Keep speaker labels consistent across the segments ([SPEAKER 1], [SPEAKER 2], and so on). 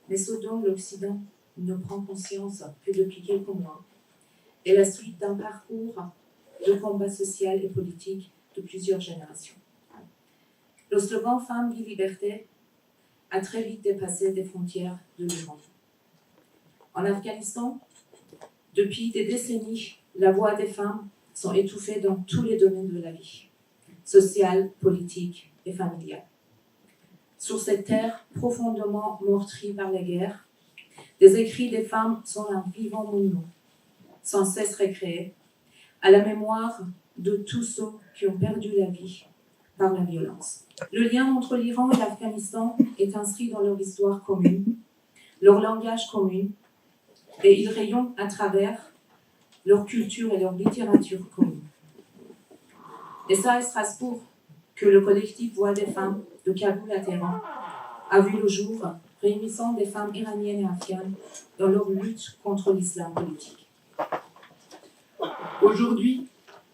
[SPEAKER 1] mais ce dont l'Occident ne prend conscience que depuis quelques mois est la suite d'un parcours de combat social et politique de plusieurs générations. Le slogan « Femmes, vie, liberté » a très vite dépassé des frontières de l'Iran. En Afghanistan, depuis des décennies, la voix des femmes sont étouffées dans tous les domaines de la vie, sociale, politique et familiale. Sur cette terre profondément meurtrie par la guerre, les écrits des femmes sont un vivant monument, sans cesse recréé, à la mémoire de tous ceux qui ont perdu la vie par la violence. Le lien entre l'Iran et l'Afghanistan est inscrit dans leur histoire commune, leur langage commun, et il rayonne à travers leur culture et leur littérature commune. Et c'est à Strasbourg que le collectif Voix des femmes de Kaboul à Téhéran a vu le jour, réunissant des femmes iraniennes et afghanes dans leur lutte contre l'islam politique.
[SPEAKER 2] Aujourd'hui,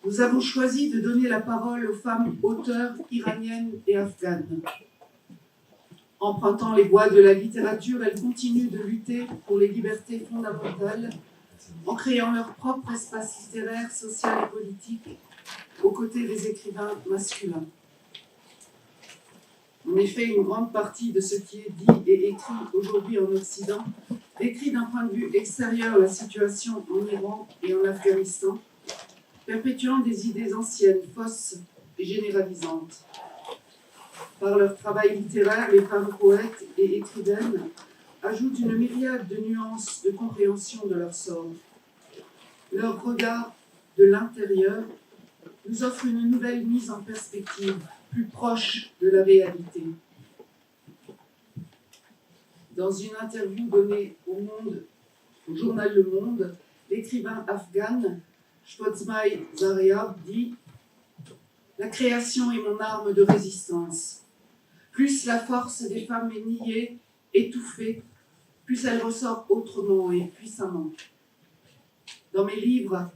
[SPEAKER 2] nous avons choisi de donner la parole aux femmes auteurs iraniennes et afghanes. Empruntant les voies de la littérature, elles continuent de lutter pour les libertés fondamentales en créant leur propre espace littéraire, social et politique aux côtés des écrivains masculins. En effet, une grande partie de ce qui est dit et écrit aujourd'hui en Occident décrit d'un point de vue extérieur la situation en Iran et en Afghanistan, perpétuant des idées anciennes, fausses et généralisantes. Par leur travail littéraire, les femmes poètes et écrivaines ajoutent une myriade de nuances de compréhension de leur sort. Leur regard de l'intérieur nous offre une nouvelle mise en perspective, plus proche de la réalité. Dans une interview donnée au journal Le Monde, l'écrivain afghane Shpotsmai Zaryab dit « La création est mon arme de résistance. Plus la force des femmes est niée, étouffée, plus elle ressort autrement et puissamment. Dans mes livres,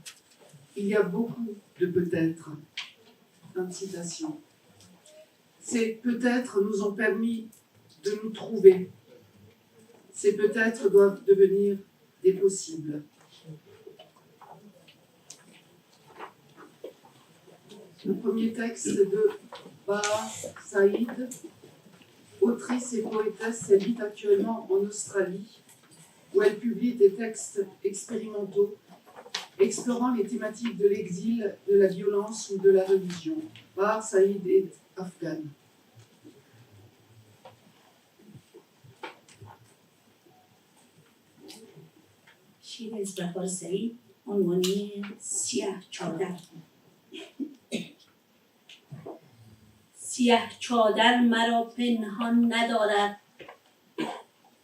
[SPEAKER 2] il y a beaucoup de peut-être. » Fin de citation. Ces peut-être nous ont permis de nous trouver. Ces peut-être doivent devenir des possibles. Le premier texte de Bahar Saïd, autrice et poétesse, elle vit actuellement en Australie, où elle publie des textes expérimentaux explorant les thématiques de l'exil, de la violence ou de la religion. Bahar Saïd est afghane.
[SPEAKER 3] شعر از بهار سعید عنوانی سیاه چادر. سیاه چادر مرا پنهان ندارد،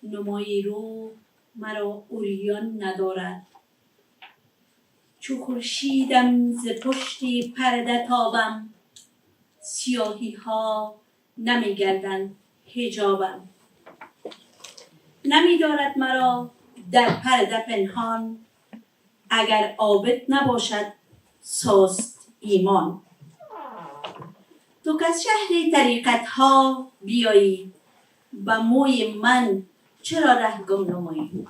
[SPEAKER 3] نمای رو مرا عریان ندارد. چو خورشیدم ز پشت پرده تابم، سیاهی ها نمی گردند حجابم. نمی دارد مرا در پرده پنهان، اگر عابد نباشد ساست ایمان. تو که از شهر طریقت ها بیایی، به موی من چرا ره گم نمایی؟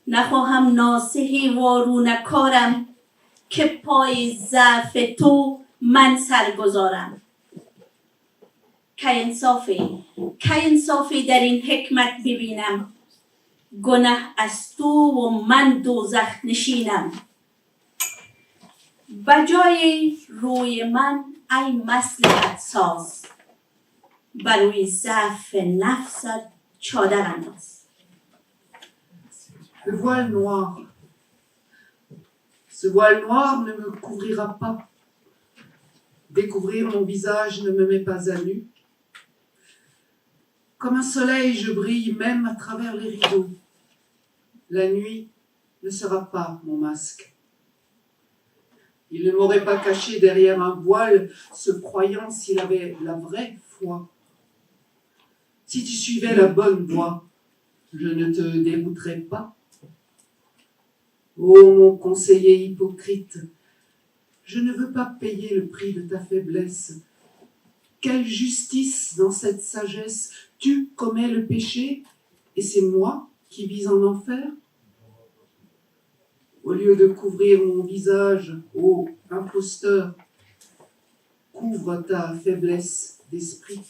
[SPEAKER 3] نخواهم ناصحی وارونه کارم، که پای ضعف تو من سرگذارم. که انصافی در این حکمت ببینم، گنه از تو و من دوزخ نشینم. بجای روی من ای مصلحت ساز، بر روی ضعف نفست چادر انداز.
[SPEAKER 2] Le voile noir. Ce voile noir ne me couvrira pas. Découvrir mon visage ne me met pas à nu. Comme un soleil, je brille même à travers les rideaux. La nuit ne sera pas mon masque. Il ne m'aurait pas caché derrière un voile, se croyant s'il avait la vraie foi. Si tu suivais la bonne voie, je ne te dérouterais pas. Ô mon conseiller hypocrite, je ne veux pas payer le prix de ta faiblesse. Quelle justice dans cette sagesse, Tu commets le péché et c'est moi qui vis en enfer. Au lieu de couvrir mon visage, ô imposteur, couvre ta faiblesse d'esprit.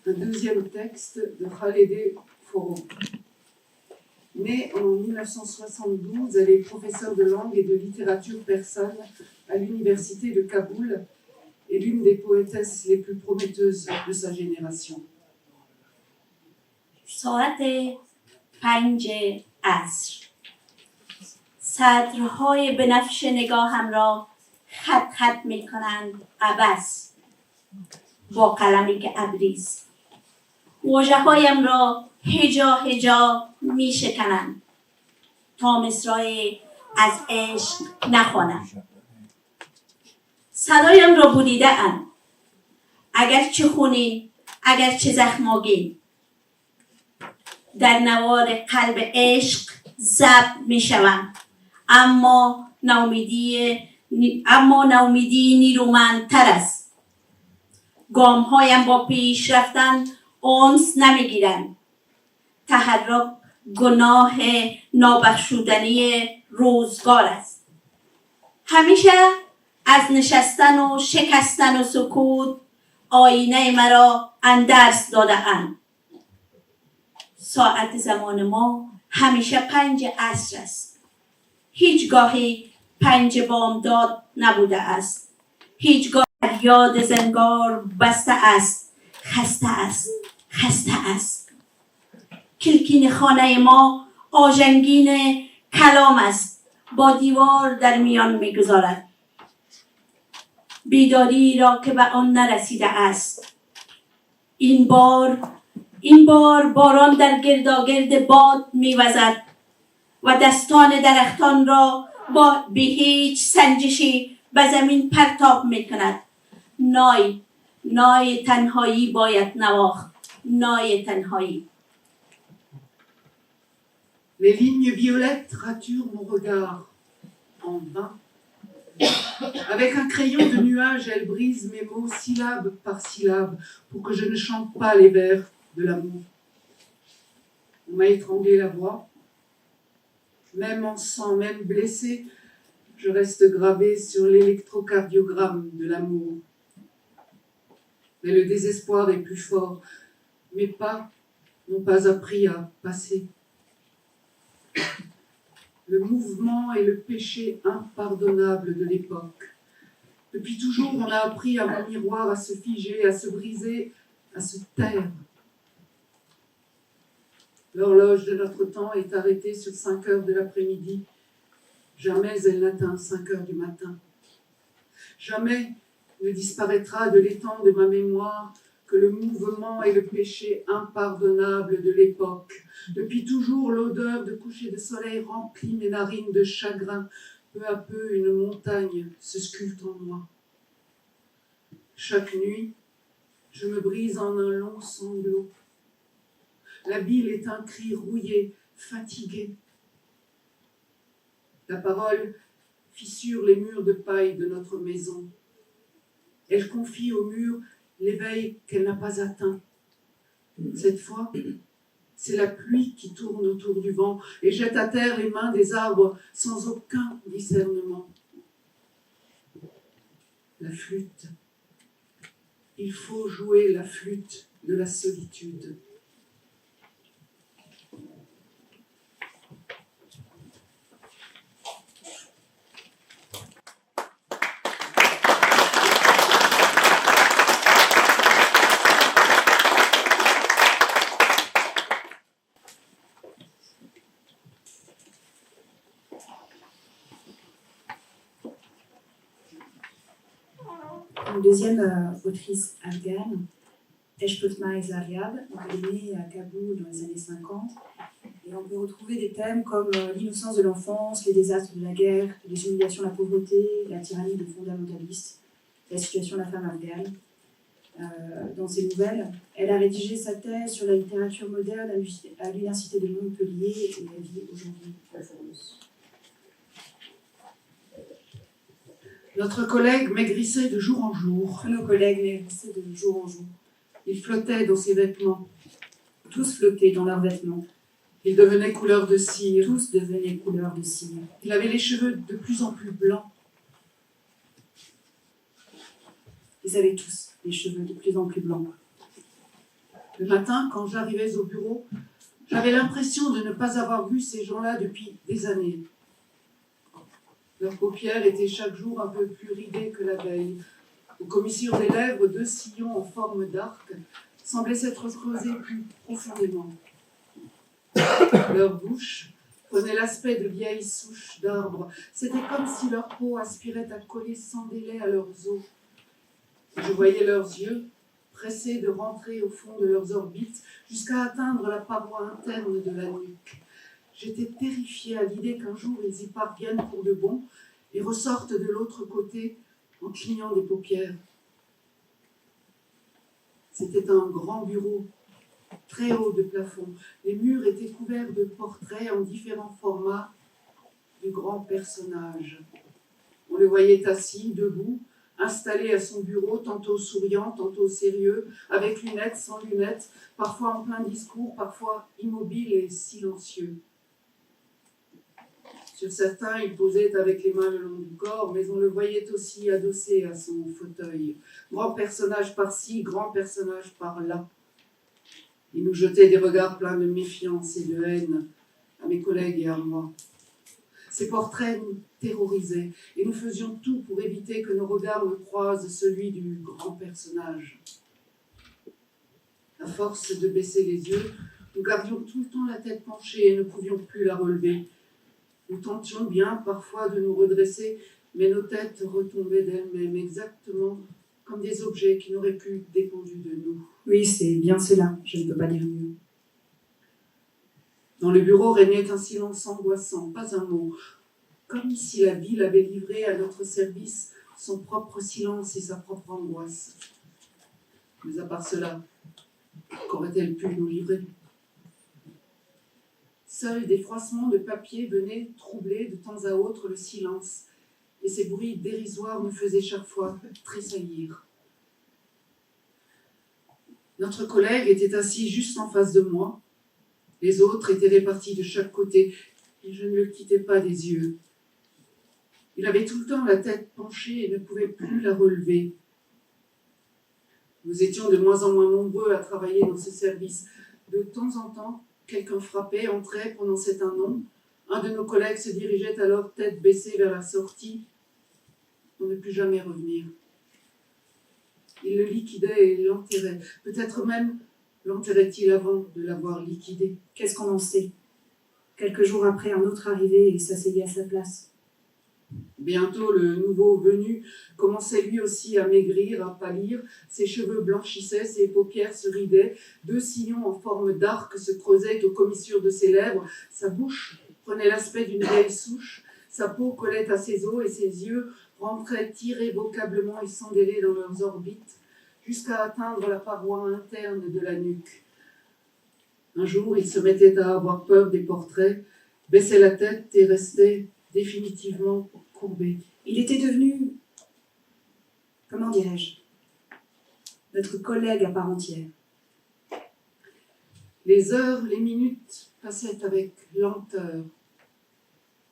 [SPEAKER 2] Un deuxième texte de Khaled Foro. Née en 1972, elle est professeure de langue et de littérature persane à l'université de Kaboul et l'une des poétesses les plus prometteuses de sa génération.
[SPEAKER 3] ساعت 5 عصر سطرهای بنفش نگاهم را خط خط می کنند عبث با قلمی که ابریست واژه هایم را هجا هجا می شکنند تا مصرع از عشق نخوانم صدایم را بریده اند اگرچه خونین اگرچه زخماگین در نوار قلب عشق ضبط می شوم اما نومیدی نیرومندتر است گام هایم با پیش رفتن انس نمی گیرند تحرک گناه نابخشودنی روزگار است همیشه از نشستن و شکستن و سکوت آینه مرا اندرس داده اند ساعت زمان ما همیشه 5 عصر است هیچگاهی 5 بامداد نبوده است هیچگاه یاد زنگار بسته است خسته است کلکین خانه ما آژنگین کلام است با دیوار در میان میگذارد بیداری را که به آن نرسیده است این بار باران در گرداگرد باد میوزد و دستان درختان را با به هیچ سنجشی به زمین پرتاب میکند نای تنهایی باید نواخت نای تنهایی
[SPEAKER 2] Les lignes violettes raturent mon regard en vain. Avec un crayon de nuage, elle brise mes mots syllabe par syllabe pour que je ne chante pas les vers de l'amour. On m'a étranglé la voix. Même en sang, même blessé, je reste gravée sur l'électrocardiogramme de l'amour. Mais le désespoir est plus fort. Mes pas n'ont pas appris à passer. Le mouvement est le péché impardonnable de l'époque. Depuis toujours, on a appris à mon miroir à se figer, à se briser, à se taire. L'horloge de notre temps est arrêtée sur 5 heures de l'après-midi. Jamais elle n'atteint 5 heures du matin. Jamais ne disparaîtra de l'étang de ma mémoire que le mouvement et le péché impardonnable de l'époque. Depuis toujours, l'odeur de coucher de soleil remplit mes narines de chagrin. Peu à peu, une montagne se sculpte en moi. Chaque nuit, je me brise en un long sanglot. La bile est un cri rouillé, fatigué. La parole fissure les murs de paille de notre maison. Elle confie au mur l'éveil qu'elle n'a pas atteint. Cette fois, c'est la pluie qui tourne autour du vent et jette à terre les mains des arbres sans aucun discernement. La flûte. Il faut jouer la flûte de la solitude.
[SPEAKER 1] Une deuxième autrice afghane, Eshpotmai Zaryab, elle est née à Kaboul dans les années 50, et on peut retrouver des thèmes comme l'innocence de l'enfance, les désastres de la guerre, les humiliations de la pauvreté, la tyrannie des fondamentalistes, la situation de la femme afghane. Dans ses nouvelles, elle a rédigé sa thèse sur la littérature moderne à l'université de Montpellier et elle vit aujourd'hui à Florence.
[SPEAKER 2] Notre collègue maigrissait de jour en jour.
[SPEAKER 1] Tous nos collègues maigrissaient de jour en jour.
[SPEAKER 2] Il flottait dans ses vêtements.
[SPEAKER 1] Tous flottaient dans leurs vêtements.
[SPEAKER 2] Il devenait couleur de cire.
[SPEAKER 1] Tous devenaient couleur de cire.
[SPEAKER 2] Il avait les cheveux de plus en plus blancs.
[SPEAKER 1] Ils avaient tous les cheveux de plus en plus blancs.
[SPEAKER 2] Le matin, quand j'arrivais au bureau, j'avais l'impression de ne pas avoir vu ces gens-là depuis des années. Leurs paupières étaient chaque jour un peu plus ridées que la veille. Aux commissures des lèvres, 2 sillons en forme d'arc semblaient s'être creusés plus profondément. Leur bouche prenait l'aspect de vieilles souches d'arbres. C'était comme si leur peau aspirait à coller sans délai à leurs os. Je voyais leurs yeux pressés de rentrer au fond de leurs orbites jusqu'à atteindre la paroi interne de la nuque. J'étais terrifiée à l'idée qu'un jour ils y parviennent pour de bon et ressortent de l'autre côté en clignant des paupières. C'était un grand bureau, très haut de plafond. Les murs étaient couverts de portraits en différents formats de grands personnages. On le voyait assis, debout, installé à son bureau, tantôt souriant, tantôt sérieux, avec lunettes, sans lunettes, parfois en plein discours, parfois immobile et silencieux. Sur certains, il posait avec les mains le long du corps, mais on le voyait aussi adossé à son fauteuil. Grand personnage par-ci, grand personnage par-là. Il nous jetait des regards pleins de méfiance et de haine à mes collègues et à moi. Ces portraits nous terrorisaient et nous faisions tout pour éviter que nos regards ne croisent celui du grand personnage. À force de baisser les yeux, nous gardions tout le temps la tête penchée et ne pouvions plus la relever. Nous tentions bien parfois de nous redresser, mais nos têtes retombaient d'elles-mêmes, exactement comme des objets qui n'auraient plus dépendu de nous.
[SPEAKER 1] Oui, c'est bien cela, je ne peux pas dire mieux.
[SPEAKER 2] Dans le bureau régnait un silence angoissant, pas un mot, comme si la ville avait livré à notre service son propre silence et sa propre angoisse. Mais à part cela, qu'aurait-elle pu nous livrer ? Seuls des froissements de papier venaient troubler de temps à autre le silence, et ces bruits dérisoires nous faisaient chaque fois tressaillir. Notre collègue était assis juste en face de moi. Les autres étaient répartis de chaque côté, et je ne le quittais pas des yeux. Il avait tout le temps la tête penchée et ne pouvait plus la relever. Nous étions de moins en moins nombreux à travailler dans ce service. De temps en temps, quelqu'un frappait, entrait, prononçait un nom. Un de nos collègues se dirigeait alors tête baissée vers la sortie, pour ne plus jamais revenir. Il le liquidait et l'enterrait. Peut-être même l'enterrait-il avant de l'avoir liquidé.
[SPEAKER 1] Qu'est-ce qu'on en sait ? Quelques jours après, un autre arrivait et s'asseyait à sa place.
[SPEAKER 2] Bientôt, le nouveau venu commençait lui aussi à maigrir, à pâlir. Ses cheveux blanchissaient, ses paupières se ridaient. 2 sillons en forme d'arc se creusaient aux commissures de ses lèvres. Sa bouche prenait l'aspect d'une vieille souche. Sa peau collait à ses os et ses yeux rentraient irrévocablement et sans délai dans leurs orbites, jusqu'à atteindre la paroi interne de la nuque. Un jour, il se mettait à avoir peur des portraits, baissait la tête et restait définitivement courbé.
[SPEAKER 1] Il était devenu, comment dirais-je, notre collègue à part entière.
[SPEAKER 2] Les heures, les minutes passaient avec lenteur.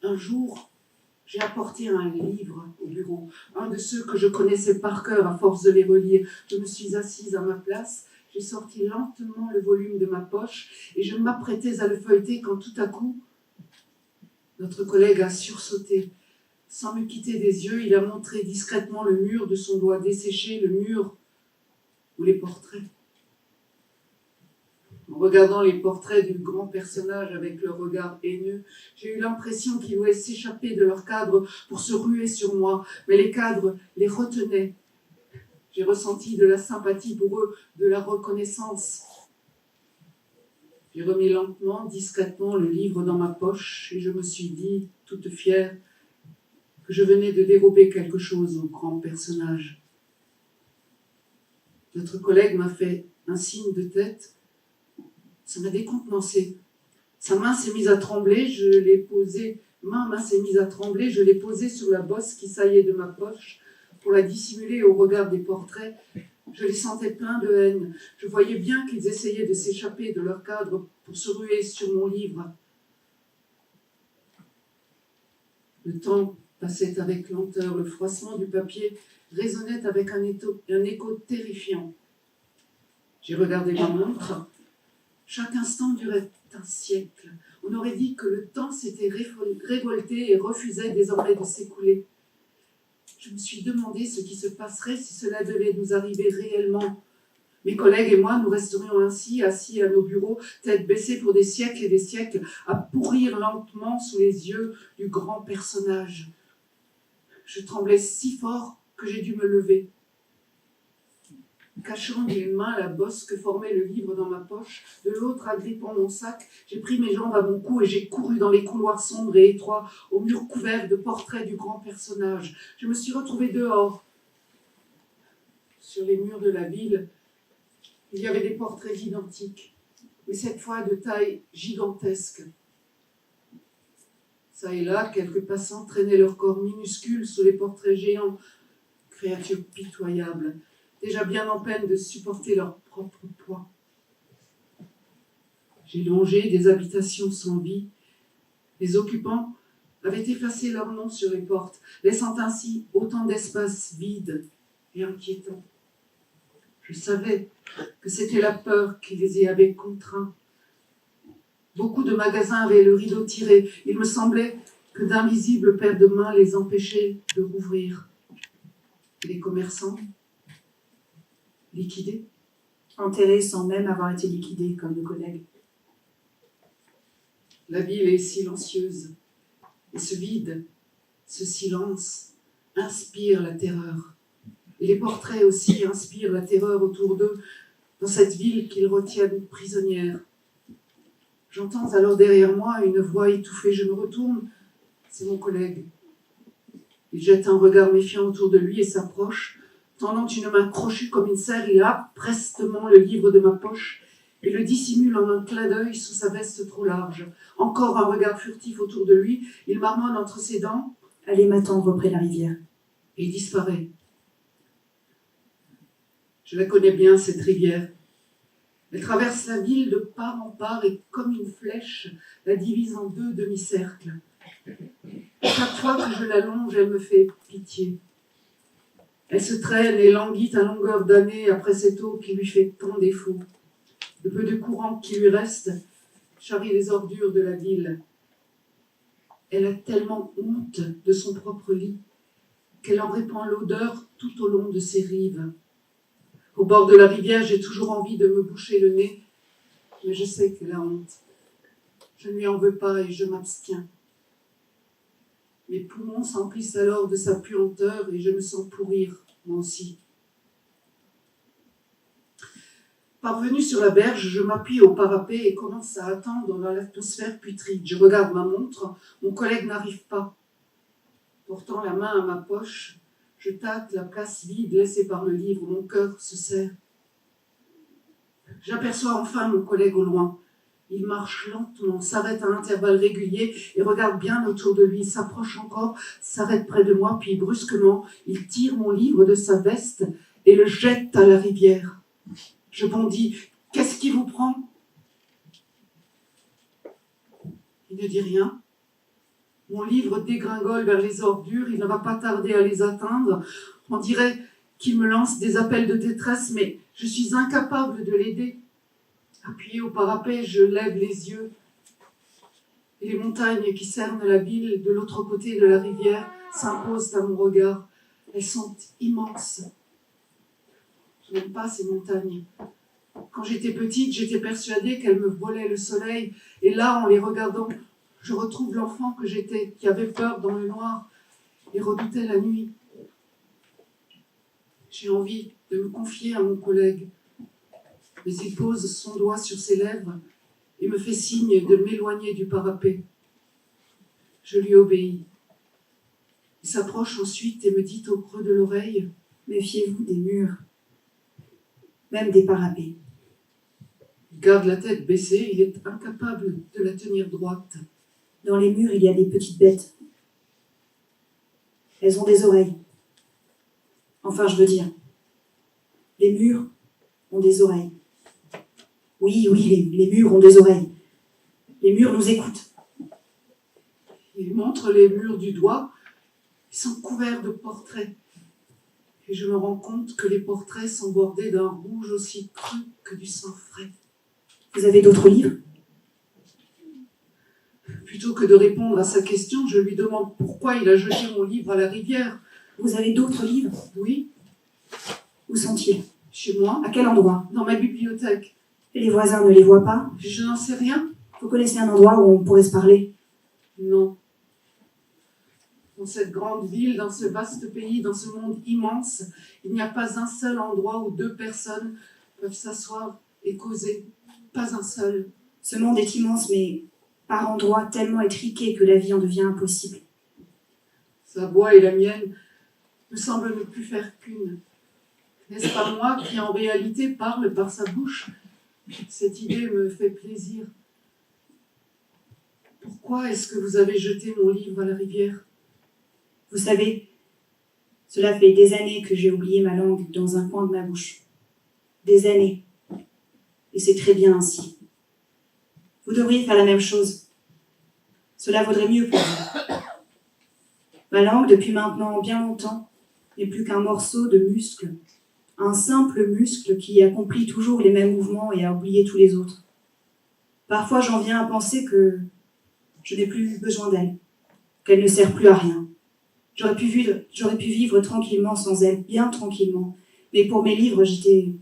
[SPEAKER 2] Un jour, j'ai apporté un livre au bureau, un de ceux que je connaissais par cœur à force de les relire. Je me suis assise à ma place, j'ai sorti lentement le volume de ma poche et je m'apprêtais à le feuilleter quand tout à coup, notre collègue a sursauté. Sans me quitter des yeux, il a montré discrètement le mur de son doigt desséché, le mur où les portraits. En regardant les portraits du grand personnage avec leur regard haineux, j'ai eu l'impression qu'ils voulaient s'échapper de leur cadre pour se ruer sur moi, mais les cadres les retenaient. J'ai ressenti de la sympathie pour eux, de la reconnaissance. J'ai remis lentement, discrètement le livre dans ma poche et je me suis dit, toute fière, que je venais de dérober quelque chose au grand personnage. Notre collègue m'a fait un signe de tête. Ça m'a décontenancé. Sa main s'est mise à trembler, je l'ai posée Ma main s'est mise à trembler, je l'ai posée sur la bosse qui saillait de ma poche pour la dissimuler au regard des portraits. Je les sentais pleins de haine. Je voyais bien qu'ils essayaient de s'échapper de leur cadre pour se ruer sur mon livre. Le temps passait avec lenteur, le froissement du papier résonnait avec un écho terrifiant. J'ai regardé ma montre. Chaque instant durait un siècle. On aurait dit que le temps s'était révolté et refusait désormais de s'écouler. Je me suis demandé ce qui se passerait si cela devait nous arriver réellement. Mes collègues et moi, nous resterions ainsi, assis à nos bureaux, tête baissée pour des siècles et des siècles, à pourrir lentement sous les yeux du grand personnage. Je tremblais si fort que j'ai dû me lever. Cachant d'une main la bosse que formait le livre dans ma poche, de l'autre agrippant mon sac, j'ai pris mes jambes à mon cou et j'ai couru dans les couloirs sombres et étroits, aux murs couverts de portraits du grand personnage. Je me suis retrouvée dehors. Sur les murs de la ville, il y avait des portraits identiques, mais cette fois de taille gigantesque. Ça et là, quelques passants traînaient leurs corps minuscules sous les portraits géants, créatures pitoyables, déjà bien en peine de supporter leur propre poids. J'ai longé des habitations sans vie. Les occupants avaient effacé leurs noms sur les portes, laissant ainsi autant d'espaces vides et inquiétants. Je savais que c'était la peur qui les y avait contraints. Beaucoup de magasins avaient le rideau tiré. Il me semblait que d'invisibles paires de mains les empêchaient de rouvrir. Les commerçants, liquidés,
[SPEAKER 3] enterrés sans même avoir été liquidés comme nos collègues.
[SPEAKER 2] La ville est silencieuse. Et ce vide, ce silence, inspire la terreur. Et les portraits aussi inspirent la terreur autour d'eux, dans cette ville qu'ils retiennent prisonnière. J'entends alors derrière moi une voix étouffée. Je me retourne, c'est mon collègue. Il jette un regard méfiant autour de lui et s'approche. Tendant une main crochue comme une serre, il happe prestement le livre de ma poche et le dissimule en un clin d'œil sous sa veste trop large. Encore un regard furtif autour de lui, il marmonne entre ses dents.
[SPEAKER 3] « Allez m'attendre près de la rivière. »
[SPEAKER 2] Et il disparaît. Je la connais bien, cette rivière. Elle traverse la ville de part en part et, comme une flèche, la divise en deux demi-cercles. Chaque fois que je la longe, elle me fait pitié. Elle se traîne et languit à longueur d'année après cette eau qui lui fait tant défaut. Le peu de courant qui lui reste charrie les ordures de la ville. Elle a tellement honte de son propre lit qu'elle en répand l'odeur tout au long de ses rives. Au bord de la rivière, j'ai toujours envie de me boucher le nez, mais je sais qu'elle a honte. Je ne lui en veux pas et je m'abstiens. Mes poumons s'emplissent alors de sa puanteur et je me sens pourrir, moi aussi. Parvenu sur la berge, je m'appuie au parapet et commence à attendre dans l'atmosphère putride. Je regarde ma montre, mon collègue n'arrive pas. Portant la main à ma poche, je tâte la place vide laissée par le livre, mon cœur se serre. J'aperçois enfin mon collègue au loin. Il marche lentement, s'arrête à intervalles réguliers et regarde bien autour de lui. Il s'approche encore, s'arrête près de moi, puis brusquement, il tire mon livre de sa veste et le jette à la rivière. Je bondis. « Qu'est-ce qui vous prend ?» Il ne dit rien. Mon livre dégringole vers les ordures, il ne va pas tarder à les atteindre. On dirait qu'il me lance des appels de détresse, mais je suis incapable de l'aider. Appuyé au parapet, je lève les yeux. Et les montagnes qui cernent la ville de l'autre côté de la rivière s'imposent à mon regard. Elles sont immenses. Je n'aime pas ces montagnes. Quand j'étais petite, j'étais persuadée qu'elles me volaient le soleil. Et là, en les regardant, je retrouve l'enfant que j'étais, qui avait peur dans le noir et redoutait la nuit. J'ai envie de me confier à mon collègue, mais il pose son doigt sur ses lèvres et me fait signe de m'éloigner du parapet. Je lui obéis. Il s'approche ensuite et me dit au creux de l'oreille : «
[SPEAKER 3] Méfiez-vous des murs, même des parapets. »
[SPEAKER 2] Il garde la tête baissée, il est incapable de la tenir droite.
[SPEAKER 4] Dans les murs, il y a des petites bêtes. Elles ont des oreilles. Enfin, je veux dire, les murs ont des oreilles. Oui, les murs ont des oreilles. Les murs nous écoutent.
[SPEAKER 2] Il montre les murs du doigt. Ils sont couverts de portraits. Et je me rends compte que les portraits sont bordés d'un rouge aussi cru que du sang frais.
[SPEAKER 4] Vous avez d'autres livres?
[SPEAKER 2] Plutôt que de répondre à sa question, je lui demande pourquoi il a jeté mon livre à la rivière.
[SPEAKER 4] Vous avez d'autres livres?
[SPEAKER 2] Oui,
[SPEAKER 4] Où sont-ils?
[SPEAKER 2] chez moi,
[SPEAKER 4] À quel endroit?
[SPEAKER 2] dans ma bibliothèque.
[SPEAKER 4] Et les voisins ne les voient pas?
[SPEAKER 2] Je n'en sais rien.
[SPEAKER 4] Vous connaissez un endroit où on pourrait se parler?
[SPEAKER 2] Non. Dans cette grande ville, dans ce vaste pays, dans ce monde immense, il n'y a pas un seul endroit où deux personnes peuvent s'asseoir et causer. Pas un seul.
[SPEAKER 4] Ce monde est immense, mais par endroits tellement étriqué que la vie en devient impossible.
[SPEAKER 2] Sa voix et la mienne me semblent ne plus faire qu'une. N'est-ce pas moi qui en réalité parle par sa bouche? Cette idée me fait plaisir. Pourquoi est-ce que vous avez jeté mon livre à la rivière?
[SPEAKER 4] Vous savez, cela fait des années que j'ai oublié ma langue dans un coin de ma bouche. Des années. Et c'est très bien ainsi. Vous devriez faire la même chose. Cela vaudrait mieux pour vous. Ma langue, depuis maintenant bien longtemps, n'est plus qu'un morceau de muscle. Un simple muscle qui accomplit toujours les mêmes mouvements et a oublié tous les autres. Parfois, j'en viens à penser que je n'ai plus besoin d'elle, qu'elle ne sert plus à rien. J'aurais pu vivre tranquillement sans elle, bien tranquillement. Mais pour mes livres, j'étais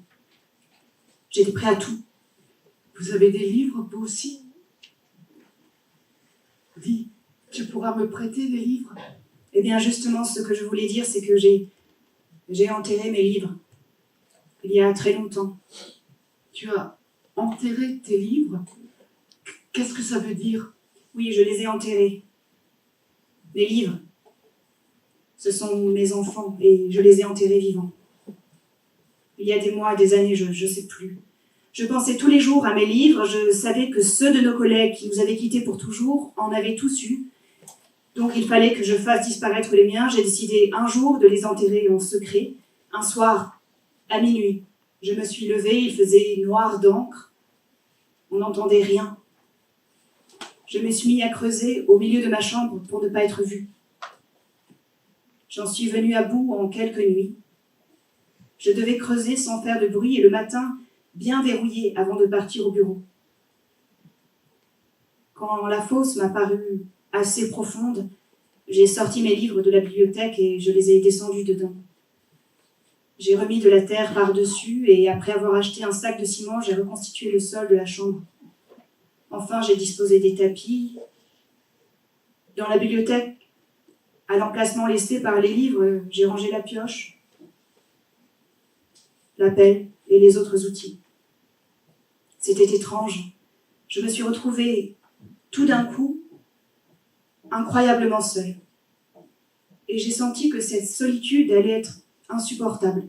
[SPEAKER 4] prêt à tout.
[SPEAKER 2] Vous avez des livres, vous aussi? Dis, tu pourras me prêter des livres?
[SPEAKER 4] Eh bien, justement, ce que je voulais dire, c'est que j'ai enterré mes livres. Il y a très longtemps.
[SPEAKER 2] Tu as enterré tes livres? Qu'est-ce que ça veut dire?
[SPEAKER 4] Oui, je les ai enterrés. Mes livres. Ce sont mes enfants et je les ai enterrés vivants. Il y a des mois, des années, je ne sais plus. Je pensais tous les jours à mes livres, je savais que ceux de nos collègues qui nous avaient quittés pour toujours en avaient tous eu. Donc il fallait que je fasse disparaître les miens. J'ai décidé un jour de les enterrer en secret. Un soir, à minuit, je me suis levée, il faisait noir d'encre. On n'entendait rien. Je me suis mis à creuser au milieu de ma chambre pour ne pas être vue. J'en suis venue à bout en quelques nuits. Je devais creuser sans faire de bruit et le matin, bien verrouillé avant de partir au bureau. Quand la fosse m'a paru assez profonde, j'ai sorti mes livres de la bibliothèque et je les ai descendus dedans. J'ai remis de la terre par-dessus et après avoir acheté un sac de ciment, j'ai reconstitué le sol de la chambre. Enfin, j'ai disposé des tapis. Dans la bibliothèque, à l'emplacement laissé par les livres, j'ai rangé la pioche, la pelle et les autres outils. C'était étrange. Je me suis retrouvée tout d'un coup incroyablement seule. Et j'ai senti que cette solitude allait être insupportable.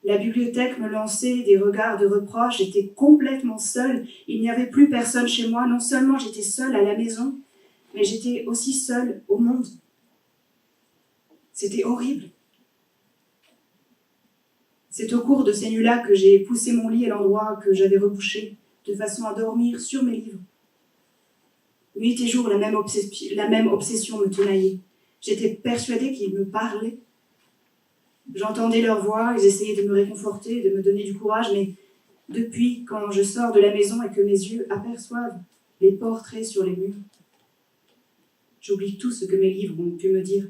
[SPEAKER 4] La bibliothèque me lançait des regards de reproche, j'étais complètement seule, il n'y avait plus personne chez moi, non seulement j'étais seule à la maison, mais j'étais aussi seule au monde. C'était horrible. C'est au cours de ces nuits-là que j'ai poussé mon lit à l'endroit que j'avais rebouché, de façon à dormir sur mes livres. Nuit et jour, la même obsession me tenaillait. J'étais persuadée qu'ils me parlaient. J'entendais leur voix, ils essayaient de me réconforter, de me donner du courage, mais depuis, quand je sors de la maison et que mes yeux aperçoivent les portraits sur les murs, j'oublie tout ce que mes livres ont pu me dire.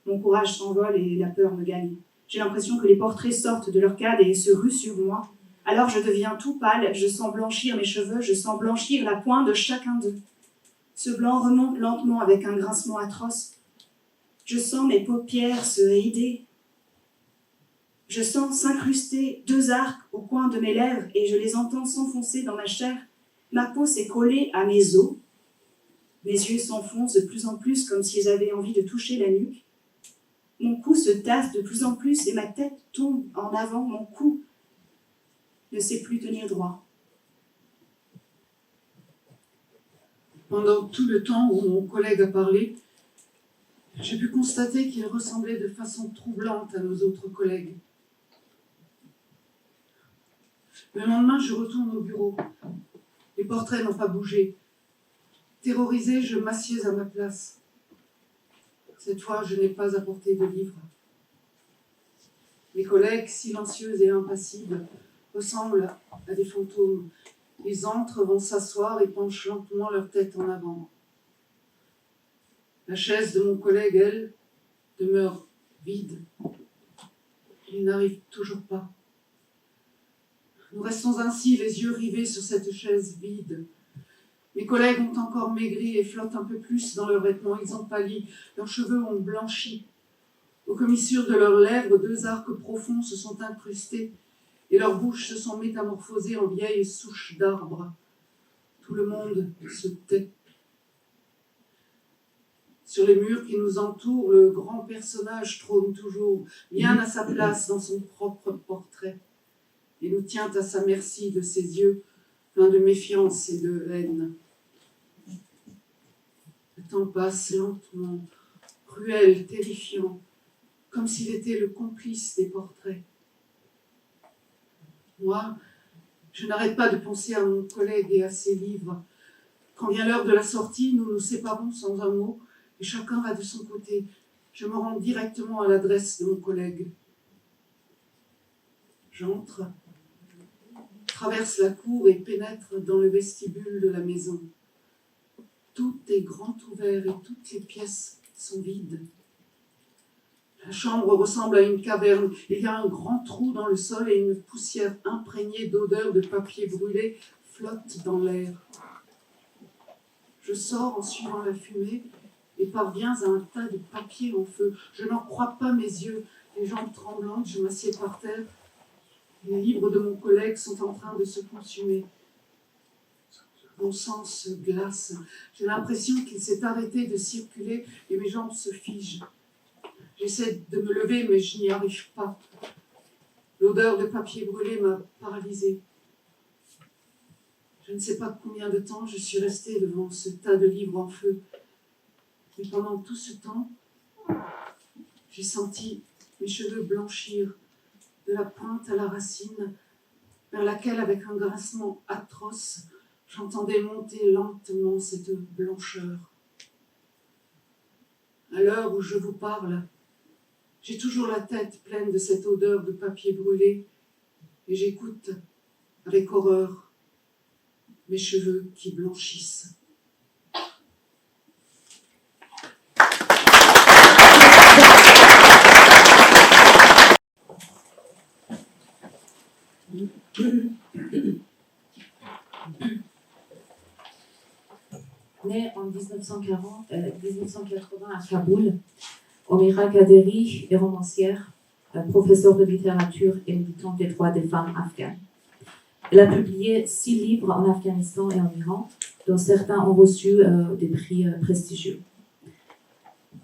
[SPEAKER 4] Mon courage s'envole et la peur me gagne. J'ai l'impression que les portraits sortent de leur cadre et se ruent sur moi. Alors je deviens tout pâle, je sens blanchir mes cheveux, je sens blanchir la pointe de chacun d'eux. Ce blanc remonte lentement avec un grincement atroce. Je sens mes paupières se rider. Je sens s'incruster 2 arcs au coin de mes lèvres et je les entends s'enfoncer dans ma chair. Ma peau s'est collée à mes os. Mes yeux s'enfoncent de plus en plus comme s'ils avaient envie de toucher la nuque. Mon cou se tasse de plus en plus et ma tête tombe en avant. Mon cou ne sait plus tenir droit.
[SPEAKER 2] Pendant tout le temps où mon collègue a parlé, j'ai pu constater qu'il ressemblait de façon troublante à nos autres collègues. Le lendemain, je retourne au bureau. Les portraits n'ont pas bougé. Terrorisée, je m'assieds à ma place. Cette fois, je n'ai pas apporté de livre. Mes collègues, silencieuses et impassibles, ressemblent à des fantômes. Ils entrent, vont s'asseoir et penchent lentement leur tête en avant. La chaise de mon collègue, elle, demeure vide. Il n'arrive toujours pas. Nous restons ainsi, les yeux rivés sur cette chaise vide. Mes collègues ont encore maigri et flottent un peu plus dans leurs vêtements. Ils ont pâli, leurs cheveux ont blanchi. Aux commissures de leurs lèvres, 2 arcs profonds se sont incrustés et leurs bouches se sont métamorphosées en vieilles souches d'arbres. Tout le monde se tait. Sur les murs qui nous entourent, le grand personnage trône toujours, bien à sa place dans son propre portrait, et nous tient à sa merci de ses yeux pleins de méfiance et de haine. Le temps passe lentement, cruel, terrifiant, comme s'il était le complice des portraits. Moi, je n'arrête pas de penser à mon collègue et à ses livres. Quand vient l'heure de la sortie, nous nous séparons sans un mot, et chacun va de son côté. Je me rends directement à l'adresse de mon collègue. J'entre, traverse la cour et pénètre dans le vestibule de la maison. Tout est grand ouvert et toutes les pièces sont vides. La chambre ressemble à une caverne. Il y a un grand trou dans le sol et une poussière imprégnée d'odeur de papier brûlé flotte dans l'air. Je sors en suivant la fumée et parviens à un tas de papier en feu. Je n'en crois pas mes yeux. Les jambes tremblantes, je m'assieds par terre. Les livres de mon collègue sont en train de se consumer. Mon sang se glace. J'ai l'impression qu'il s'est arrêté de circuler et mes jambes se figent. J'essaie de me lever, mais je n'y arrive pas. L'odeur de papier brûlé m'a paralysée. Je ne sais pas combien de temps je suis restée devant ce tas de livres en feu. Mais pendant tout ce temps, j'ai senti mes cheveux blanchir de la pointe à la racine, vers laquelle, avec un grincement atroce, j'entendais monter lentement cette blancheur. À l'heure où je vous parle, j'ai toujours la tête pleine de cette odeur de papier brûlé et j'écoute avec horreur mes cheveux qui blanchissent.
[SPEAKER 1] Née en 1980 à Kaboul, Omira Kaderi est romancière, professeure de littérature et militante des droits des femmes afghanes. Elle a publié 6 livres en Afghanistan et en Iran, dont certains ont reçu des prix prestigieux.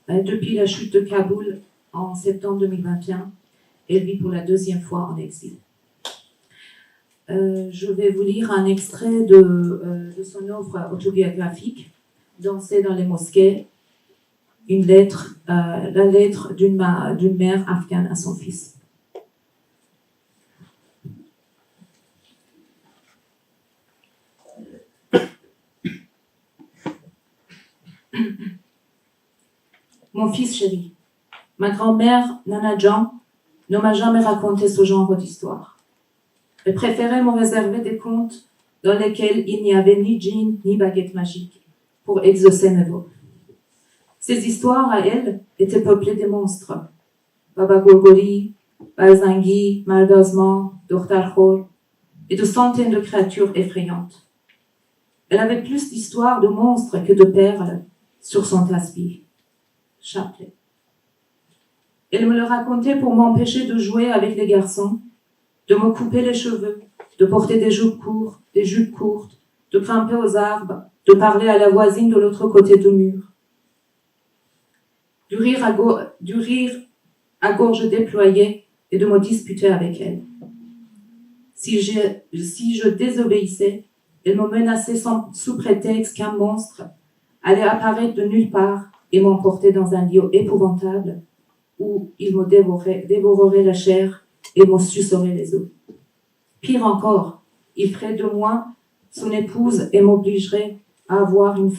[SPEAKER 1] Depuis la chute de Kaboul en septembre 2021, elle vit pour la 2e fois en exil. Je vais vous lire un extrait de son œuvre autobiographique, Danser dans les mosquées, la lettre d'une mère afghane à son fils. Mon fils chéri, ma grand-mère Nana Jan ne m'a jamais raconté ce genre d'histoire. Elle préférait me réserver des contes dans lesquels il n'y avait ni djinn ni baguette magique pour exaucer mes vœux. Ces histoires, à elle, étaient peuplées de monstres. Baba Gorgori, Barzangi, Mardazman, Dokhtar Khor, et de centaines de créatures effrayantes. Elle avait plus d'histoires de monstres que de perles sur son tasbih, chapelet. Elle me le racontait pour m'empêcher de jouer avec les garçons, de me couper les cheveux, de porter des jupes courtes, de grimper aux arbres, de parler à la voisine de l'autre côté du mur. Du rire à gorge déployée et de me disputer avec elle. Si je désobéissais, elle me menaçait sous prétexte qu'un monstre allait apparaître de nulle part et m'emporter dans un lieu épouvantable où il me dévorerait la chair et me sucerait les os. Pire encore, il ferait de moi son épouse et m'obligerait à avoir une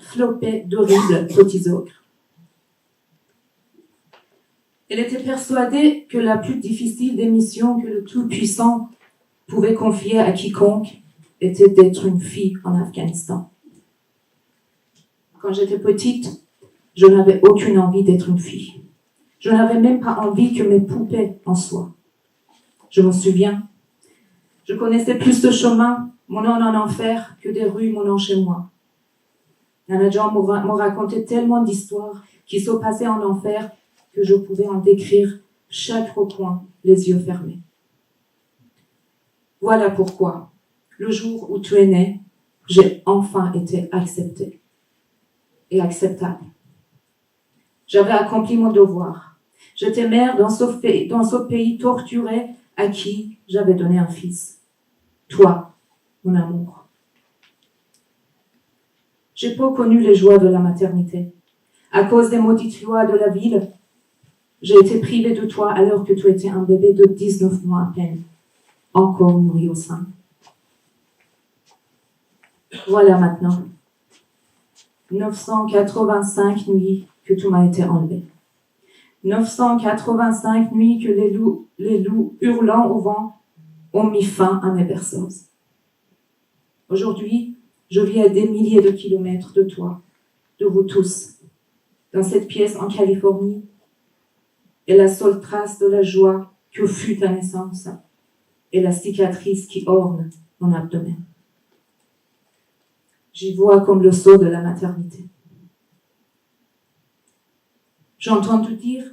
[SPEAKER 1] flopée d'horribles petits ogres. Elle était persuadée que la plus difficile des missions que le Tout-Puissant pouvait confier à quiconque était d'être une fille en Afghanistan. Quand j'étais petite, je n'avais aucune envie d'être une fille. Je n'avais même pas envie que mes poupées en soient. Je me souviens, je connaissais plus de chemins menant en enfer que des rues menant chez moi. Nana John me racontait tellement d'histoires qui se passaient en enfer que je pouvais en décrire chaque recoin, les yeux fermés. Voilà pourquoi, le jour où tu es né, j'ai enfin été acceptée et acceptable. J'avais accompli mon devoir. J'étais mère dans ce pays torturé à qui j'avais donné un fils. Toi, mon amour. J'ai peu connu les joies de la maternité. À cause des maudites lois de la ville, j'ai été privée de toi alors que tu étais un bébé de 19 mois à peine, encore nourri au sein. Voilà maintenant, 985 nuits que tu m'as été enlevé. 985 nuits que les loups hurlant au vent ont mis fin à mes berceuses. Aujourd'hui, je vis à des milliers de kilomètres de toi, de vous tous, dans cette pièce en Californie, et la seule trace de la joie que fut ta naissance est la cicatrice qui orne mon abdomen. J'y vois comme le sceau de la maternité. J'entends te dire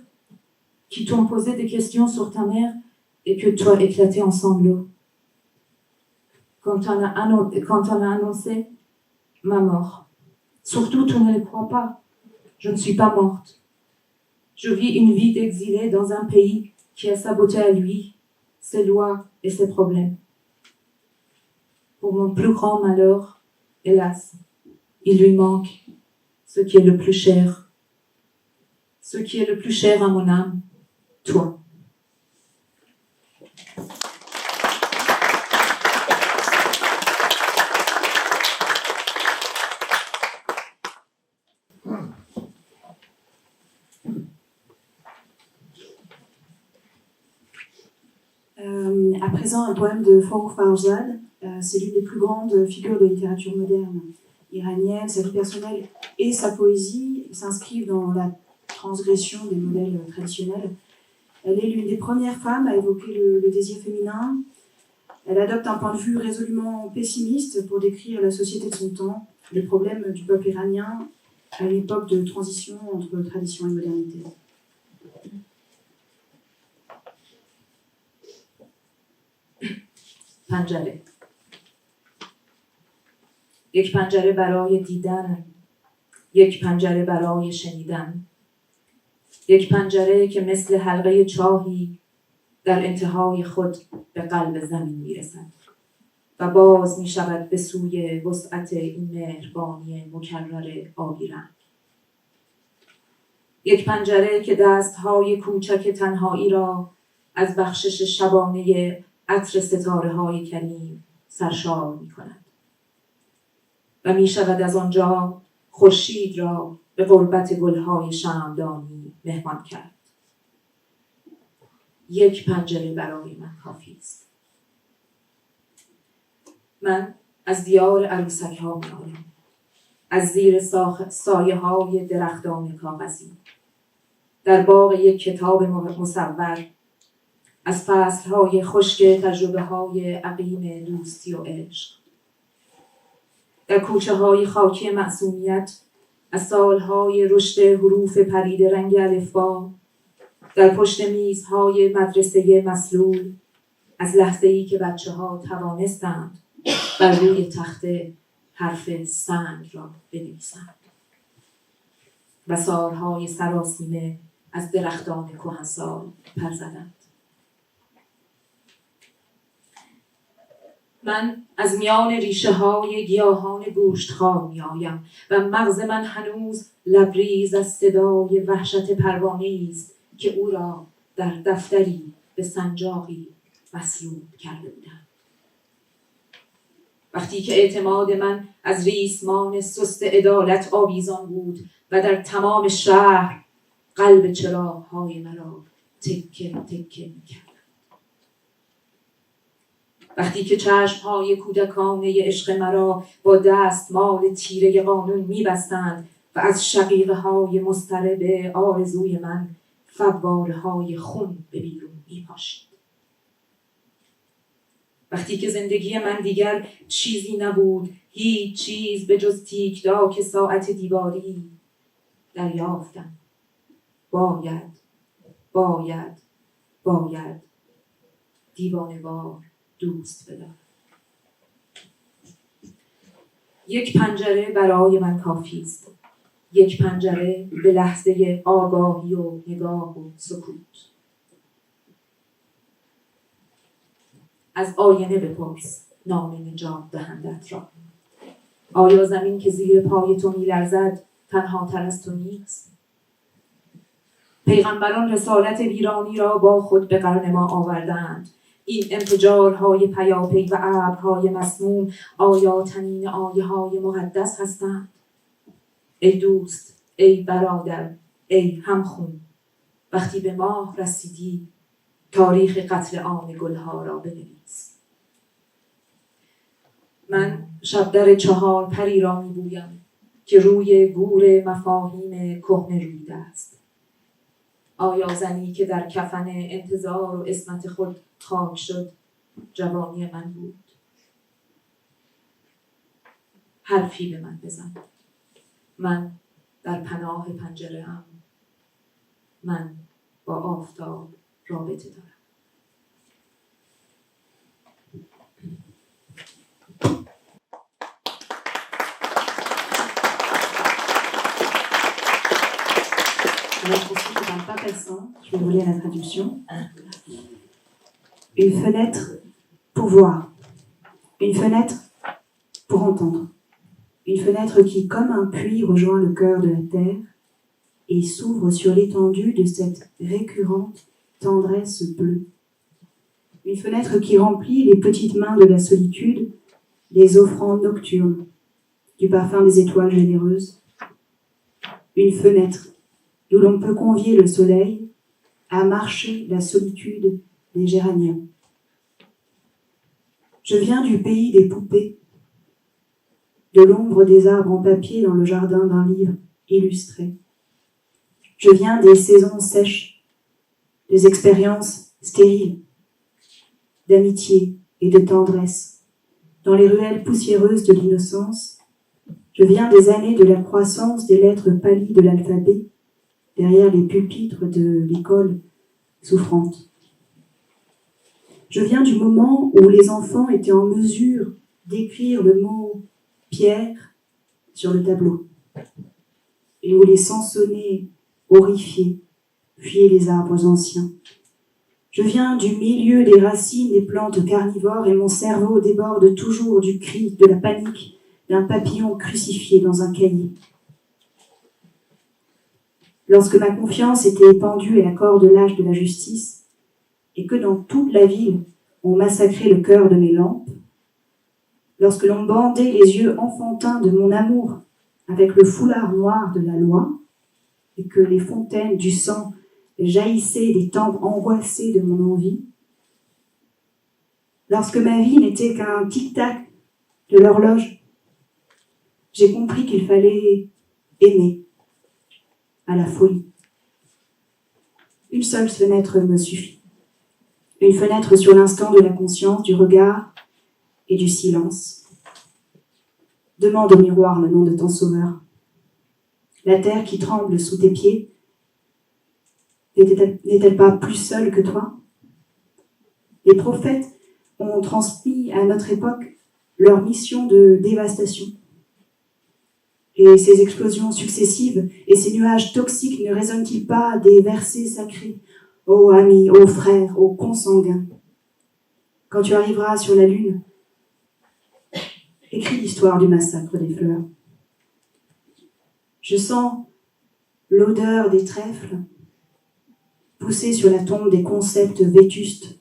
[SPEAKER 1] qu'ils t'ont posé des questions sur ta mère et que tu as éclaté en sanglots. Quand on a annoncé ma mort. Surtout, tu ne le crois pas. Je ne suis pas morte. Je vis une vie d'exilé dans un pays qui a saboté à lui ses lois et ses problèmes. Pour mon plus grand malheur, hélas, il lui manque ce qui est le plus cher. Ce qui est le plus cher à mon âme, toi.
[SPEAKER 4] À présent, un poème de Forough Farrokhzad. C'est l'une des plus grandes figures de littérature moderne iranienne. Sa vie personnelle et sa poésie s'inscrivent dans la transgression des modèles traditionnels. Elle est l'une des premières femmes à évoquer le désir féminin. Elle adopte un point de vue résolument pessimiste pour décrire la société de son temps, les problèmes du peuple iranien à une époque de transition entre tradition et modernité.
[SPEAKER 1] پنجره یک پنجره برای دیدن، یک پنجره برای شنیدن، یک پنجره که مثل حلقه چاهی در انتهای خود به قلب زمین میرسد و باز میشود به سوی وسعت این مهربانی مکرر آبی رنگ. یک پنجره که دستهای کوچک تنهایی را از بخشش شبانه عطر ستاره‌های کریم سرشار می‌کند و می‌شود از آنجا خورشید را به قربت گل‌های شمعدانی مهمان کرد. یک پنجره برای من کافی است. من از دیار عروسک‌ها می‌آیم، از زیر سایه‌های درختان کاغذی، در باغ یک کتاب مصور، از فصل‌های خشک تجربه‌های عقیم دوستی و عشق، در کوچه‌های خاکی معصومیت، از سال‌های رشد حروف پرید رنگ الفبا، در پشت میزهای مدرسه مسلول، از لحظه‌ای که بچه‌ها توانستند بر روی تخته حرف سنگ را بنویسند و سارهای سراسیمه از درختان کهنسال پر زدند. من از میان ریشه های گیاهان گوشتخوار می آیم و مغز من هنوز لبریز از صدای وحشت پروانه‌ای است که او را در دفتری به سنجاقی مسلوب کرده بودم. وقتی که اعتماد من از ریسمان سست عدالت آویزان بود و در تمام شهر قلب چراغ‌های مرا تکه تکه می‌کرد. وقتی که چشم‌های کودکانه عشق مرا با دستمال تیره قانون می‌بستند و از شقیقه‌های مضطرب آرزوی من فواره‌های خون به بیرون می‌پاشید. وقتی که زندگی من دیگر چیزی نبود، هیچ چیز به جز تیک‌تاک ساعت دیواری، دریافتم باید دیوانه‌وار دوست بدارم. یک پنجره برای من کافی است. یک پنجره به لحظه آگاهی و نگاه و سکوت. از آینه بپرس نام نجات دهندت را. آیا زمین که زیر پای تو می‌لرزد تنها تر از تو نیست؟ پیغمبران رسالت ویرانی را با خود به قرن ما آوردند. این انفجارهای پیاپی و ابرهای مسموم آیا طنین آیه‌های مقدس هستند؟ ای دوست، ای برادر، ای همخون، وقتی به ماه رسیدی تاریخ قتل عام گلها را بنویس. من شبدر 4 پری را می‌بویم که روی گور مفاهیم کهنه رویده است. آیا زنی که در کفن انتظار و عصمت خود خاک شد جوانی من بود؟ حرفی به من بزن. من در پناه پنجره‌ام. من با آفتاب رابطه دارم.
[SPEAKER 4] Alors pour ceux qui ne parlent pas persan, je vais vous lire la traduction. Une fenêtre pour voir. Une fenêtre pour entendre. Une fenêtre qui, comme un puits, rejoint le cœur de la terre et s'ouvre sur l'étendue de cette récurrente tendresse bleue. Une fenêtre qui remplit les petites mains de la solitude, les offrandes nocturnes, du parfum des étoiles généreuses. Une fenêtre d'où l'on peut convier le soleil à marcher la solitude des géraniens. Je viens du pays des poupées, de l'ombre des arbres en papier dans le jardin d'un livre illustré. Je viens des saisons sèches, des expériences stériles, d'amitié et de tendresse, dans les ruelles poussiéreuses de l'innocence. Je viens des années de la croissance des lettres pâlies de l'alphabet, derrière les pupitres de l'école souffrante. Je viens du moment où les enfants étaient en mesure d'écrire le mot « pierre » sur le tableau, et où les sansonnets horrifiés fuyaient les arbres anciens. Je viens du milieu des racines des plantes carnivores et mon cerveau déborde toujours du cri, de la panique d'un papillon crucifié dans un cahier. Lorsque ma confiance était épandue à la cordelage de la justice et que dans toute la ville on massacrait le cœur de mes lampes, lorsque l'on bandait les yeux enfantins de mon amour avec le foulard noir de la loi et que les fontaines du sang jaillissaient des tempes angoissées de mon envie, lorsque ma vie n'était qu'un tic-tac de l'horloge, j'ai compris qu'il fallait aimer à la folie. Une seule fenêtre me suffit. Une fenêtre sur l'instant de la conscience, du regard et du silence. Demande au miroir le nom de ton sauveur. La terre qui tremble sous tes pieds, n'est-elle pas plus seule que toi? Les prophètes ont transmis à notre époque leur mission de dévastation. Et ces explosions successives et ces nuages toxiques ne résonnent-ils pas des versets sacrés? Ô amis, ô frères, ô consanguins, quand tu arriveras sur la lune, écrit l'histoire du massacre des fleurs. Je sens l'odeur des trèfles pousser sur la tombe des concepts vétustes.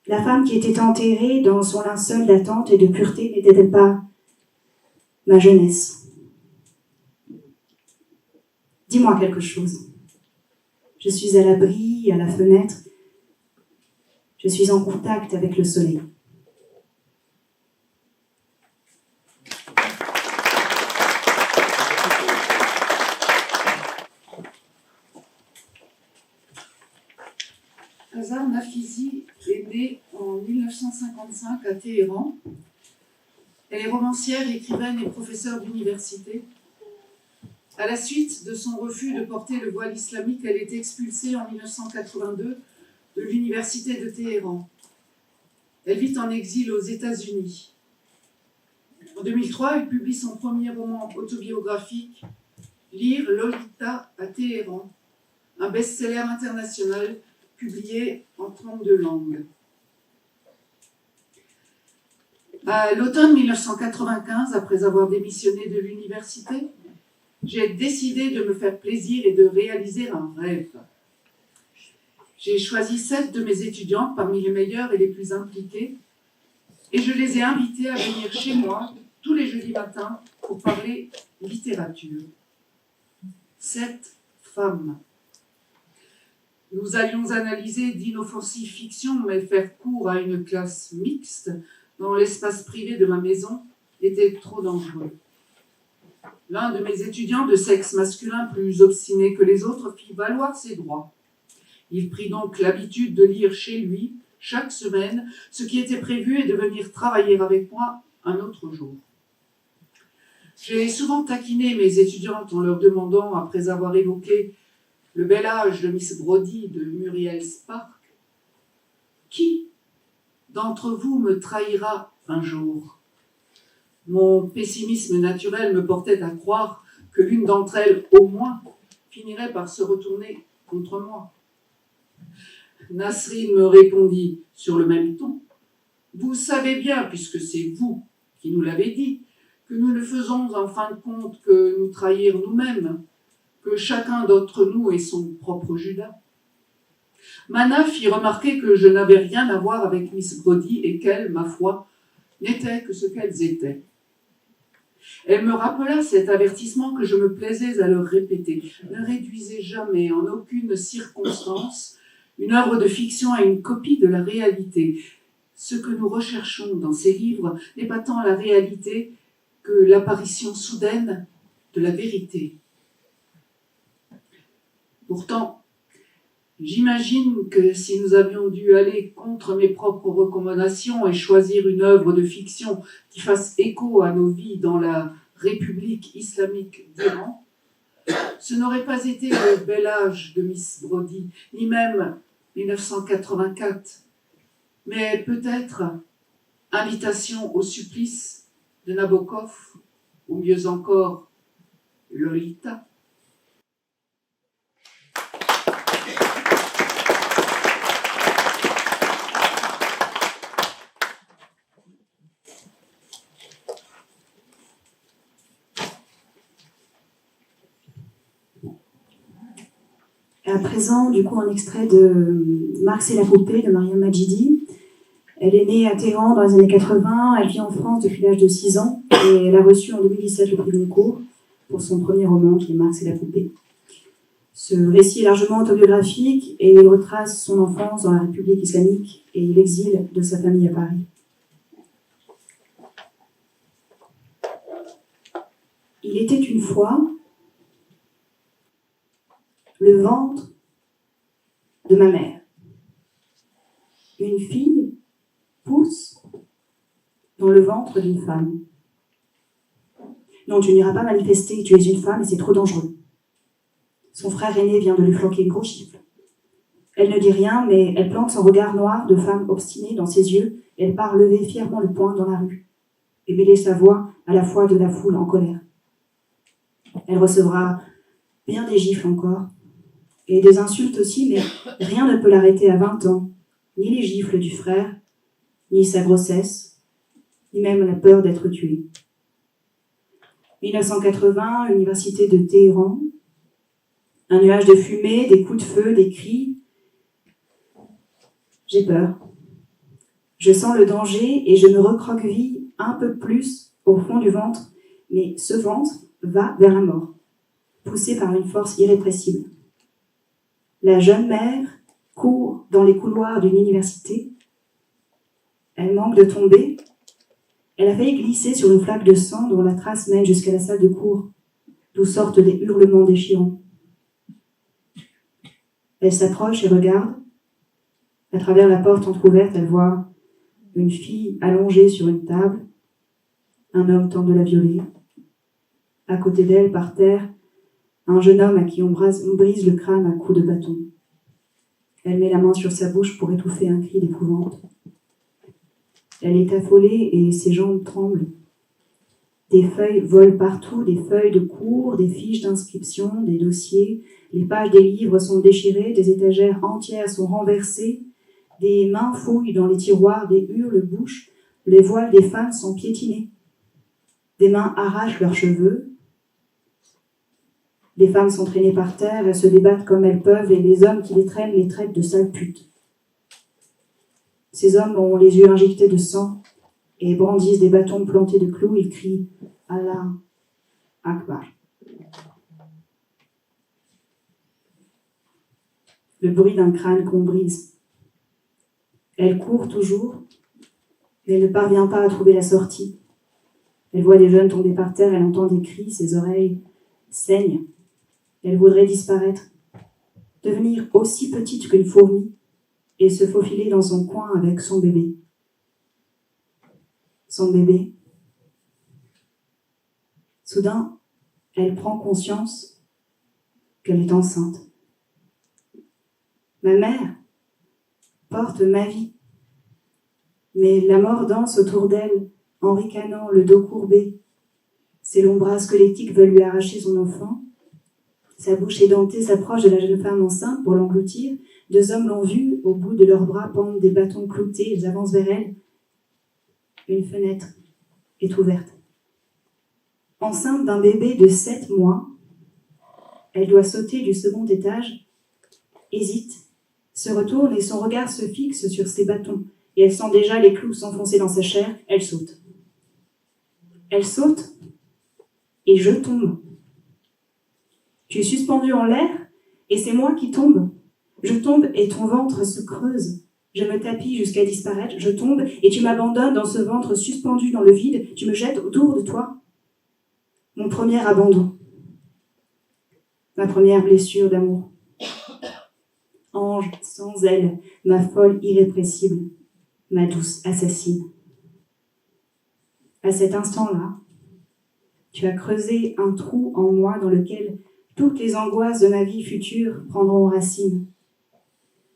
[SPEAKER 4] La femme qui était enterrée dans son linceul d'attente et de pureté n'était-elle pas ma jeunesse? Dis-moi quelque chose. Je suis à l'abri, à la fenêtre. Je suis en contact avec le soleil.
[SPEAKER 2] Azar Nafizi est née en 1955 à Téhéran. Elle est romancière, écrivaine et professeure d'université. À la suite de son refus de porter le voile islamique, elle est expulsée en 1982 de l'université de Téhéran. Elle vit en exil aux États-Unis. En 2003, elle publie son premier roman autobiographique, Lire Lolita à Téhéran, un best-seller international publié en 32 langues. À l'automne 1995, après avoir démissionné de l'université, j'ai décidé de me faire plaisir et de réaliser un rêve. J'ai choisi 7 de mes étudiantes parmi les meilleures et les plus impliquées et je les ai invitées à venir chez moi tous les jeudis matins pour parler littérature. 7 femmes. Nous allions analyser d'inoffensives fictions, mais faire cours à une classe mixte dans l'espace privé de ma maison était trop dangereux. L'un de mes étudiants de sexe masculin plus obstiné que les autres fit valoir ses droits. Il prit donc l'habitude de lire chez lui, chaque semaine, ce qui était prévu et de venir travailler avec moi un autre jour. J'ai souvent taquiné mes étudiantes en leur demandant, après avoir évoqué le bel âge de Miss Brodie de Muriel Spark, qui d'entre vous me trahira un jour? Mon pessimisme naturel me portait à croire que l'une d'entre elles, au moins, finirait par se retourner contre moi. Nasrine me répondit sur le même ton. Vous savez bien, puisque c'est vous qui nous l'avez dit, que nous ne faisons en fin de compte que nous trahir nous-mêmes, que chacun d'entre nous est son propre Judas. Mana fit remarquer que je n'avais rien à voir avec Miss Brodie et qu'elles, ma foi, n'étaient que ce qu'elles étaient. Elle me rappela cet avertissement que je me plaisais à leur répéter. Ne réduisez jamais, en aucune circonstance, une œuvre de fiction à une copie de la réalité. Ce que nous recherchons dans ces livres n'est pas tant la réalité que l'apparition soudaine de la vérité. Pourtant, j'imagine que si nous avions dû aller contre mes propres recommandations et choisir une œuvre de fiction qui fasse écho à nos vies dans la République islamique d'Iran, ce n'aurait pas été le bel âge de Miss Brodie, ni même 1984, mais peut-être Invitation au supplice de Nabokov, ou mieux encore, Lolita.
[SPEAKER 4] À présent, du coup, un extrait de Marx et la poupée de Mariam Majidi. Elle est née à Téhéran dans les années 80, elle vit en France depuis l'âge de 6 ans et elle a reçu en 2017 le prix Goncourt pour son premier roman qui est Marx et la poupée. Ce récit est largement autobiographique et il retrace son enfance dans la République islamique et l'exil de sa famille à Paris. Il était une fois le ventre de ma mère. Une fille pousse dans le ventre d'une femme. Non, tu n'iras pas manifester, tu es une femme et c'est trop dangereux. Son frère aîné vient de lui flanquer une grosse gifle. Elle ne dit rien, mais elle plante son regard noir de femme obstinée dans ses yeux et elle part lever fièrement le poing dans la rue et mêler sa voix à la fois de la foule en colère. Elle recevra bien des gifles encore et des insultes aussi, mais rien ne peut l'arrêter à 20 ans, ni les gifles du frère, ni sa grossesse, ni même la peur d'être tué. 1980, université de Téhéran. Un nuage de fumée, des coups de feu, des cris. J'ai peur. Je sens le danger et je me recroqueville un peu plus au fond du ventre, mais ce ventre va vers la mort, poussé par une force irrépressible. La jeune mère court dans les couloirs d'une université. Elle manque de tomber. Elle a failli glisser sur une flaque de sang dont la trace mène jusqu'à la salle de cours, d'où sortent des hurlements déchirants. Elle s'approche et regarde. À travers la porte entrouverte, elle voit une fille allongée sur une table. Un homme tente de la violer. À côté d'elle, par terre, un jeune homme à qui on brise le crâne à coups de bâton. Elle met la main sur sa bouche pour étouffer un cri d'épouvante. Elle est affolée et ses jambes tremblent. Des feuilles volent partout, des feuilles de cours, des fiches d'inscription, des dossiers. Les pages des livres sont déchirées, des étagères entières sont renversées. Des mains fouillent dans les tiroirs, des hurle-bouches. Les voiles des femmes sont piétinés. Des mains arrachent leurs cheveux. Les femmes sont traînées par terre, elles se débattent comme elles peuvent et les hommes qui les traînent les traitent de sales putes. Ces hommes ont les yeux injectés de sang et brandissent des bâtons plantés de clous. Ils crient « Allah Akbar ». Le bruit d'un crâne qu'on brise. Elle court toujours, mais ne parvient pas à trouver la sortie. Elle voit des jeunes tomber par terre, elle entend des cris, ses oreilles saignent. Elle voudrait disparaître, devenir aussi petite qu'une fourmi et se faufiler dans son coin avec son bébé. Son bébé. Soudain, elle prend conscience qu'elle est enceinte. Ma mère porte ma vie, mais la mort danse autour d'elle en ricanant, le dos courbé. Ses longs bras squelettiques veulent lui arracher son enfant. Sa bouche édentée s'approche de la jeune femme enceinte pour l'engloutir. Deux hommes l'ont vue, au bout de leurs bras pendent des bâtons cloutés, ils avancent vers elle. Une fenêtre est ouverte. Enceinte d'un bébé de 7 mois, elle doit sauter du second étage, hésite, se retourne et son regard se fixe sur ses bâtons. Et elle sent déjà les clous s'enfoncer dans sa chair, elle saute. Elle saute et je tombe. Tu es suspendu en l'air et c'est moi qui tombe. Je tombe et ton ventre se creuse. Je me tapis jusqu'à disparaître, je tombe et tu m'abandonnes dans ce ventre suspendu dans le vide. Tu me jettes autour de toi. Mon premier abandon. Ma première blessure d'amour. Ange sans aile, ma folle irrépressible, ma douce assassine. À cet instant-là, tu as creusé un trou en moi dans lequel toutes les angoisses de ma vie future prendront racine.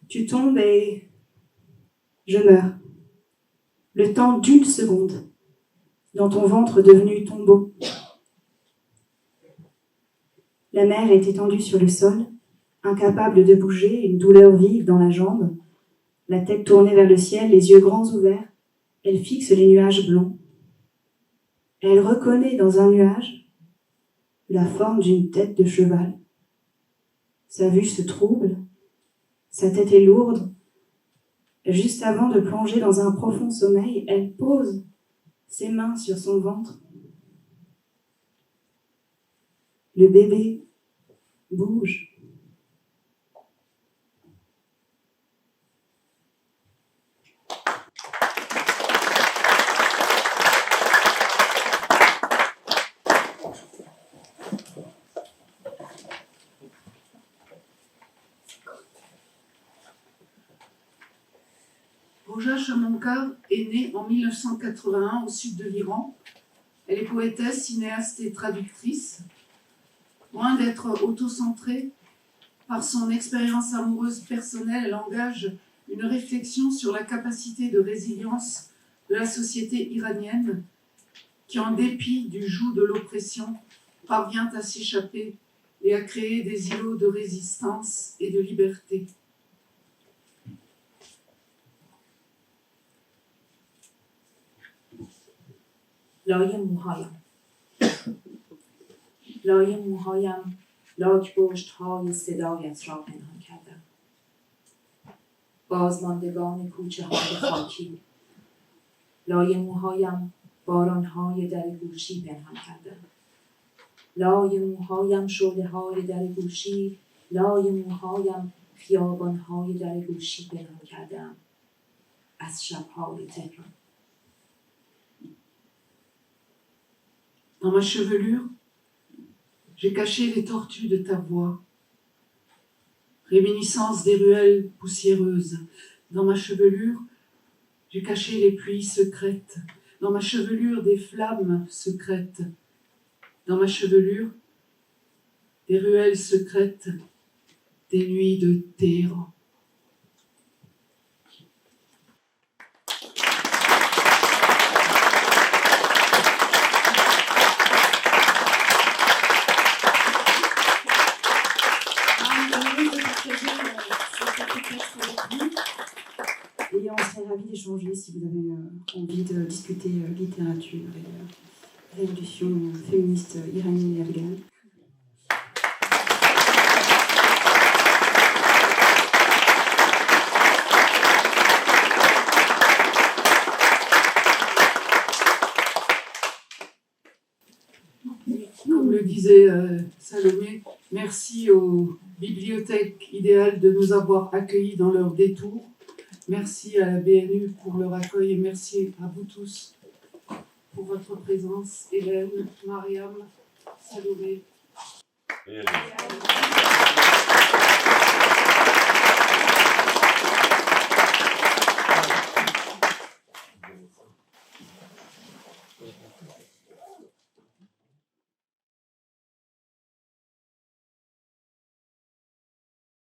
[SPEAKER 4] Tu tombes et je meurs. Le temps d'une seconde, dans ton ventre devenu tombeau. La mère est étendue sur le sol, incapable de bouger, une douleur vive dans la jambe, la tête tournée vers le ciel, les yeux grands ouverts. Elle fixe les nuages blancs. Elle reconnaît dans un nuage la forme d'une tête de cheval. Sa vue se trouble, sa tête est lourde. Juste avant de plonger dans un profond sommeil, elle pose ses mains sur son ventre. Le bébé bouge.
[SPEAKER 2] Roja Chamonkar est née en 1981 au sud de l'Iran. Elle est poétesse, cinéaste et traductrice. Loin d'être autocentrée, par son expérience amoureuse personnelle, elle engage une réflexion sur la capacité de résilience de la société iranienne qui, en dépit du joug de l'oppression, parvient à s'échapper et à créer des îlots de résistance et de liberté.
[SPEAKER 1] لای موهایم لاک پشت های صدایت را پنهان کردم. بازماندگان کوچه های خاکی. لای موهایم باران های در گوشی پنهان کردم. لای موهایم شعله های در گوشی. لای موهایم خیابان های در گوشی پنهان کردم از شبهای تهران.
[SPEAKER 2] Dans ma chevelure, j'ai caché les tortues de ta voix, réminiscence des ruelles poussiéreuses. Dans ma chevelure, j'ai caché les pluies secrètes. Dans ma chevelure, des flammes secrètes. Dans ma chevelure, des ruelles secrètes, des nuits de Téhéran.
[SPEAKER 4] Et on serait ravis d'échanger si vous avez envie de discuter littérature et révolution féministe iranienne et afghane.
[SPEAKER 2] Comme le disait Salomé, merci aux bibliothèques idéales de nous avoir accueillis dans leur détour. Merci à la BNU pour leur accueil et merci à vous tous pour votre présence. Hélène, Mariam, Salomé.
[SPEAKER 5] Bien.